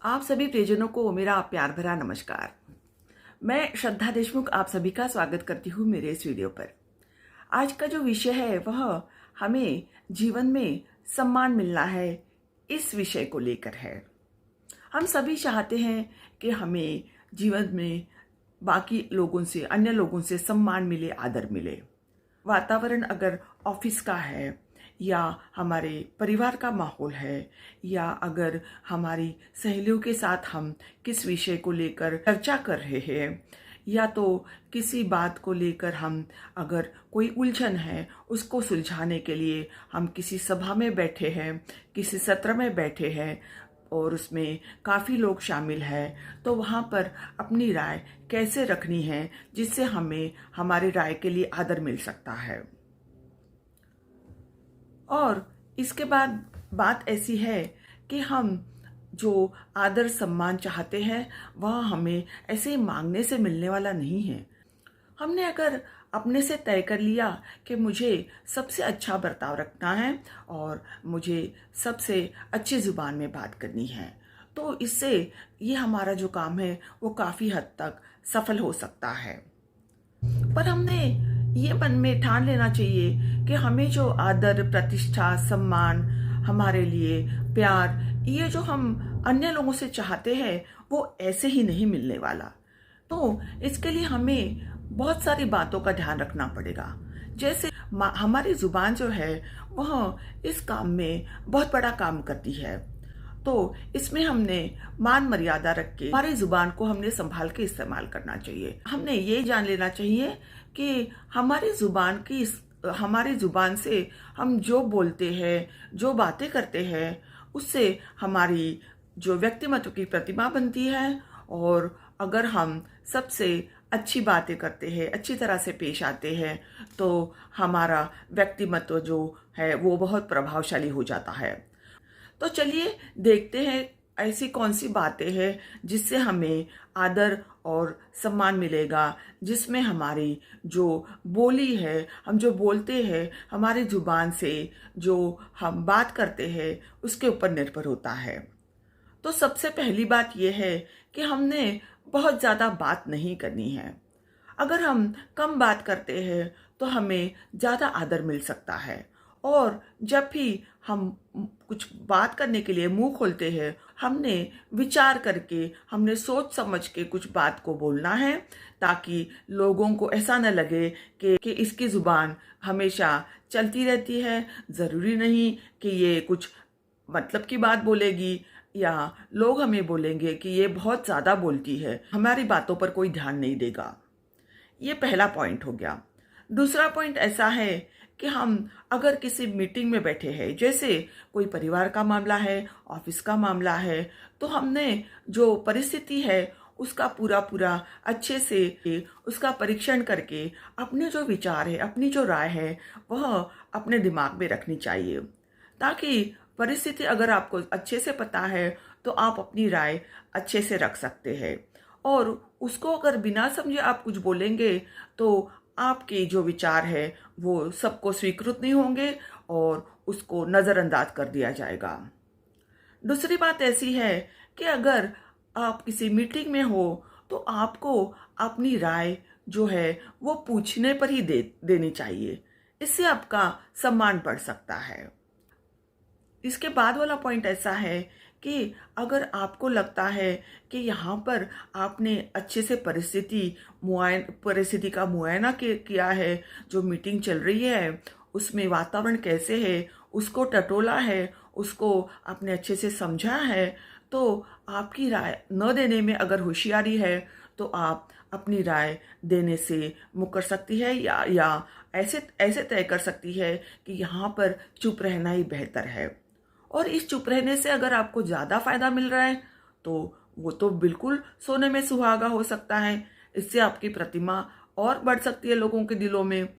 आप सभी प्रियजनों को मेरा प्यार भरा नमस्कार। मैं श्रद्धा देशमुख आप सभी का स्वागत करती हूँ मेरे इस वीडियो पर। आज का जो विषय है वह हमें जीवन में सम्मान मिलना है, इस विषय को लेकर है। हम सभी चाहते हैं कि हमें जीवन में बाकी लोगों से, अन्य लोगों से सम्मान मिले, आदर मिले। वातावरण अगर ऑफिस का है या हमारे परिवार का माहौल है या अगर हमारी सहेलियों के साथ हम किस विषय को लेकर चर्चा कर रहे हैं या तो किसी बात को लेकर हम अगर कोई उलझन है उसको सुलझाने के लिए हम किसी सभा में बैठे हैं, किसी सत्र में बैठे हैं और उसमें काफ़ी लोग शामिल हैं, तो वहाँ पर अपनी राय कैसे रखनी है जिससे हमें हमारी राय के लिए आदर मिल सकता है। और इसके बाद बात ऐसी है कि हम जो आदर सम्मान चाहते हैं वह हमें ऐसे ही मांगने से मिलने वाला नहीं है। हमने अगर अपने से तय कर लिया कि मुझे सबसे अच्छा बर्ताव रखना है और मुझे सबसे अच्छी ज़ुबान में बात करनी है, तो इससे ये हमारा जो काम है वो काफ़ी हद तक सफल हो सकता है। पर हमने ये मन में ठान लेना चाहिए कि हमें जो आदर, प्रतिष्ठा, सम्मान, हमारे लिए प्यार, ये जो हम अन्य लोगों से चाहते हैं वो ऐसे ही नहीं मिलने वाला। तो इसके लिए हमें बहुत सारी बातों का ध्यान रखना पड़ेगा। जैसे हमारी जुबान जो है वह इस काम में बहुत बड़ा काम करती है, तो इसमें हमने मान मर्यादा रख के हमारी जुबान को हमने संभाल के इस्तेमाल करना चाहिए। हमने ये जान लेना चाहिए कि हमारी जुबान से हम जो बोलते हैं, जो बातें करते हैं, उससे हमारी जो व्यक्तिमत्व की प्रतिमा बनती है। और अगर हम सबसे अच्छी बातें करते हैं, अच्छी तरह से पेश आते हैं, तो हमारा व्यक्तिमत्व जो है वो बहुत प्रभावशाली हो जाता है। तो चलिए देखते हैं ऐसी कौन सी बातें हैं जिससे हमें आदर और सम्मान मिलेगा, जिसमें हमारी जो बोली है, हम जो बोलते हैं, हमारी जुबान से जो हम बात करते हैं उसके ऊपर निर्भर होता है। तो सबसे पहली बात यह है कि हमने बहुत ज़्यादा बात नहीं करनी है। अगर हम कम बात करते हैं तो हमें ज़्यादा आदर मिल सकता है। और जब भी हम कुछ बात करने के लिए मुंह खोलते हैं, हमने विचार करके, हमने सोच समझ के कुछ बात को बोलना है, ताकि लोगों को ऐसा न लगे कि इसकी जुबान हमेशा चलती रहती है, ज़रूरी नहीं कि ये कुछ मतलब की बात बोलेगी या लोग हमें बोलेंगे कि ये बहुत ज़्यादा बोलती है, हमारी बातों पर कोई ध्यान नहीं देगा। ये पहला पॉइंट हो गया। दूसरा पॉइंट ऐसा है कि हम अगर किसी मीटिंग में बैठे हैं, जैसे कोई परिवार का मामला है, ऑफिस का मामला है, तो हमने जो परिस्थिति है उसका पूरा अच्छे से उसका परीक्षण करके अपने जो विचार है, अपनी जो राय है वह अपने दिमाग में रखनी चाहिए, ताकि परिस्थिति अगर आपको अच्छे से पता है तो आप अपनी राय अच्छे से रख सकते हैं। और उसको अगर बिना समझे आप कुछ बोलेंगे तो आपके जो विचार है वो सबको स्वीकृत नहीं होंगे और उसको नज़रअंदाज कर दिया जाएगा। दूसरी बात ऐसी है कि अगर आप किसी मीटिंग में हो तो आपको अपनी राय जो है वो पूछने पर ही देनी चाहिए। इससे आपका सम्मान बढ़ सकता है। इसके बाद वाला पॉइंट ऐसा है कि अगर आपको लगता है कि यहाँ पर आपने अच्छे से परिस्थिति का मुआयना किया है, जो मीटिंग चल रही है उसमें वातावरण कैसे है उसको टटोला है, उसको आपने अच्छे से समझा है, तो आपकी राय न देने में अगर होशियारी है तो आप अपनी राय देने से मुकर सकती है या ऐसे तय कर सकती है कि यहाँ पर चुप रहना ही बेहतर है। और इस चुप रहने से अगर आपको ज़्यादा फायदा मिल रहा है तो वो तो बिल्कुल सोने में सुहागा हो सकता है। इससे आपकी प्रतिमा और बढ़ सकती है लोगों के दिलों में।